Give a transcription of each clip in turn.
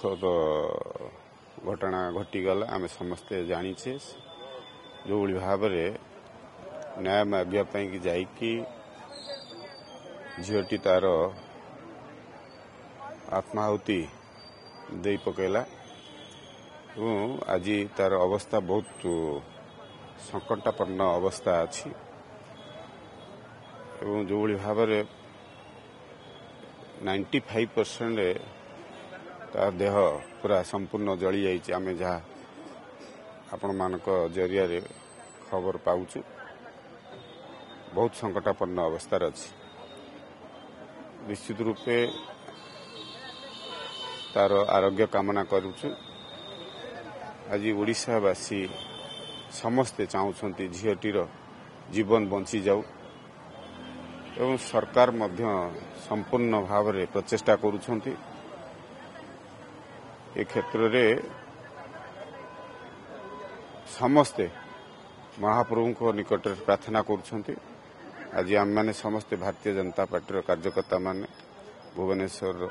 दुखद घटना घटीगला आम समस्ते जाचे जो भाव न्याय माग्यापाई कि झीटी तार आत्माहुति दे पकेला आज तार अवस्था बहुत संकटापन्न अवस्था अच्छी जो भाव 95% तार देह पूरा संपूर्ण जली जाइए आम जहाँ आपण मानक जरिया खबर पाउछु बहुत संकटापन्न अवस्था अच्छी निश्चित रूपे तार आरोग्य कामना करुछु। आज ओडिशावासी समस्ते चाहूछंती झीटीर जीवन बंची जाऊ एवं सरकार मध्य संपूर्ण भाव में प्रचेष्टा करुछंती ए क्षेत्र रे समस्ते महाप्रभु को निकट प्रार्थना करुछंती। आज आम मैंने समस्ते भारतीय जनता पार्टी कार्यकर्ता माने भुवनेश्वर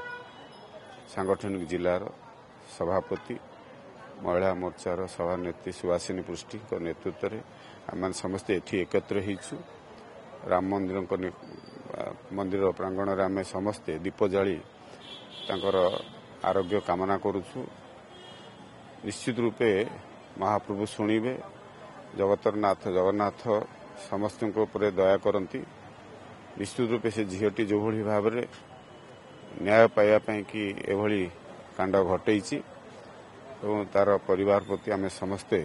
सांगठनिक जिलार सभापति महिला मोर्चार सभानेत्री सुभाषिनी पृष्टि नेतृत्व में आम समस्ते एठी एकत्र होइछु। राम मंदिर प्रांगण में आम समस्ते दीप जाली तांकर आरोग्य कामना करुछु। निश्चित रूपे महाप्रभु शुणिबे जगतरनाथ जगन्नाथ समस्त दया करती। निश्चित रूपे से झीटी जो भाव में न्याय पाइबापी कि एभली कांड घटई तार परिवार प्रति आम समस्ते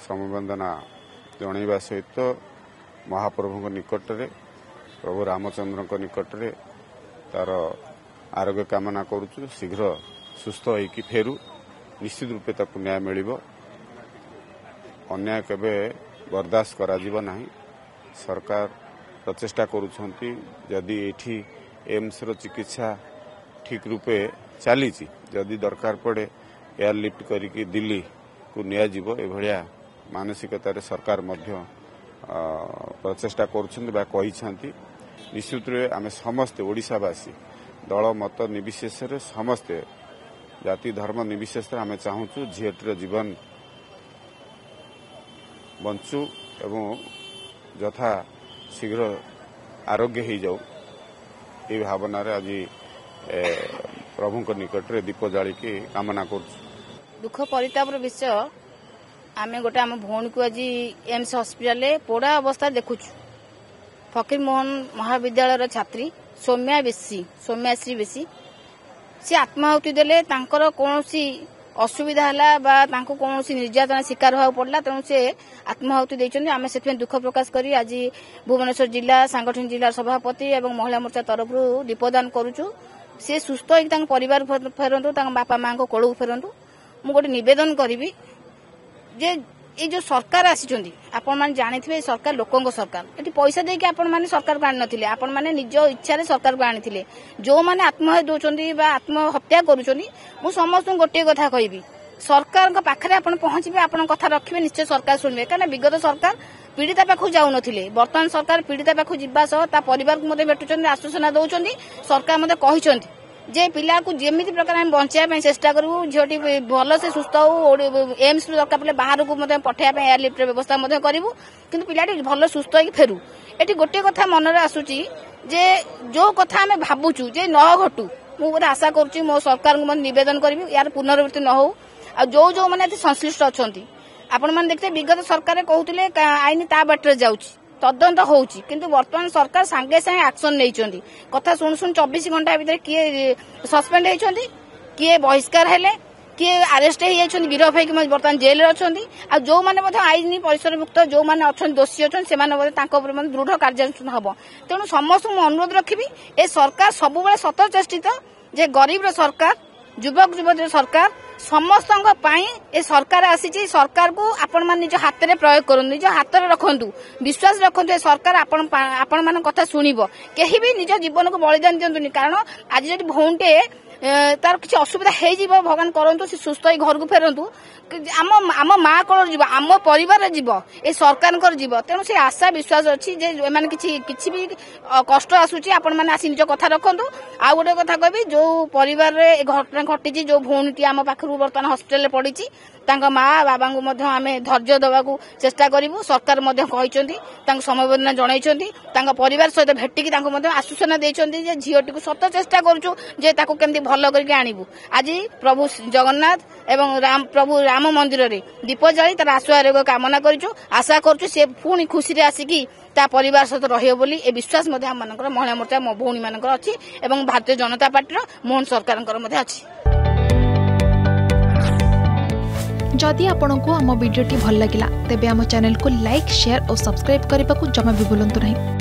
समवेदना जनइबा सहित महाप्रभु निकट में प्रभु रामचंद्र निकट में तार आरोग्य कामना करुचु। शीघ्र सुस्थ होइकी फेरू निश्चित रूपे ताकू न्याय मिलिबो। अन्याय केबे बर्दाश्त करा जीव नाही। सरकार प्रचेष्टा करुछंती जदि एठी एम्स रो चिकित्सा ठीक रूपे चली जदि दरकार पड़े एयरलिफ्ट करिकी दिल्ली को निया जीवो एभलिया मानसिकतार सरकार मध्य प्रचेष्टा करुछंती बा कहिछंती। निश्चित रूपे आमे समस्ते ओडिशावासी दल मत निर्विशेष समस्ते जाति धर्म निर्विशेष आमे चाहूचु झीटीर जीवन बंचु एवं यथा शीघ्र आरोग्य हो जाऊ ये भावना आज प्रभु निकट में दीप जाली कामना कर दुख परितापर विषय आम गोटे आम भौणी को आज एम्स हस्पिटाल पोड़ा अवस्था देखुचु। फकीर मोहन महाविद्यालय छात्री सौम्याश्री बेसी सी आत्माहुति देले तांकर कौनसी असुविधा है कौन निर्यातना शिकार होगा पड़ा तेणु से आत्माहुति देते आम से दुख प्रकाश करी आज भुवनेश्वर जिला सांगठनिक जिला सभापति और महिला मोर्चा तरफ दीपदान करुचु। सी सुस्थ हो परिवार फेरतु बापा माँ को कोल फेरतु। मु गोटे नवेदन करी जे ये जो सरकार आसी आपण मैंने जानी सरकार लोकों सरकार ये पैसा देके आपण मैंने सरकार को आनी नथिले आपण मैंने निज इच्छा सरकार को आनी जो मैंने आत्महत्या दौरान आत्महत्या करुँच मु समस्त गोटे कथा कहबी सरकार पाखे आप पहुंचे आप कथा रखिए निश्चय सरकार शुणे क्या विगत सरकार पीड़िता पाखु जाऊन बर्तमान सरकार पीड़िता पाखु जीवा सह परिवार को भेटुं आश्वासना दौरान सरकार मत कही जे पिला को जमी प्रकार आम बचाई चेष्टा करूँ झीटी भल से सुस्थ हो एम्स दरकार पड़े बाहर को पठाइबा एयरलिफ्ट व्यवस्था करूँ कि पिलाटी भल सुस्थ हो फेरू। ये गोटे कथा मन में आसूची जे जो कथा आम भावुचु जे न घटू मुझे आशा करुँच मो सरकार को नवेदन करी यार पुनरावृत्ति न हो जो जो मैंने संश्लिष्ट अच्छा आपण मैंने देखते विगत सरकार कहते आईन ता बाटर जाऊँगी तदंत होउची किंतु वर्तमान सरकार सांगे सांगे एक्शन नहीं कथा शुणु शुणु 24 घंटा भीतर किए सस्पेंड होती किए बहिष्कार हेले किए अरेस्ट हो गिरफ होकर बर्तमान जेल अच्छा जो मैंने आईन परिसर मुक्त जो मैंने अच्छा दोषी अच्छा से दृढ़ कार्यानुष्ठान हम तेणु समस्त अनुरोध रखी ए सरकार सब सत चेष्टित जे गरीब सरकार युवक युवती सरकार समस्त ए सरकार आसी सरकार को आपण मान निज हाथ में प्रयोग करूँ निज हाथ में रखु विश्वास रखु सरकार आपण मान कथा शुणव कहीं भी निज जीवन को बलिदान दिंतुनि कारण आज जो भौंटे तार किसी असुविधा हो भगवान करंतु से सुस्थ घर को फेरतु आम माँ कोल जीव आम परिवार जीव ए सरकार जीव तेणु से आशा विश्वास अच्छी मैंने किसी भी कष्ट आसूची आपण मैंने आसी निज कथा रखु आ गोटे कथा कहबी जो परिवार घटना घटी जो भौणी आम पाखु बर्तमान हस्पिटाल पड़ी माँ बाबा को आम धैर्य देवा चेष्टा करूँ सरकार समवेदना जन परिवार सहित भेटिकी आश्वासन देते झीटी को सत चेष्टा करूँ केमती भल करके आणबू आज प्रभु जगन्नाथ एवं प्रभु राम मंदिर रे दीप जाली तार आशु आरोग्य कामना करूँ आशा करूँ से पुणी खुशी आसिकी ता परिवार सहित रहियो बोली ए विश्वास आम मानकर महिला मोर्चा भौणी मानकर अच्छी एवं भारतीय जनता पार्टी मोहन सरकार अच्छी। जदि आपंक आम भिडी भल लगा तेब आम चैनल को लाइक शेयर और सब्सक्राइब करने को जमा भी भूलु नहीं।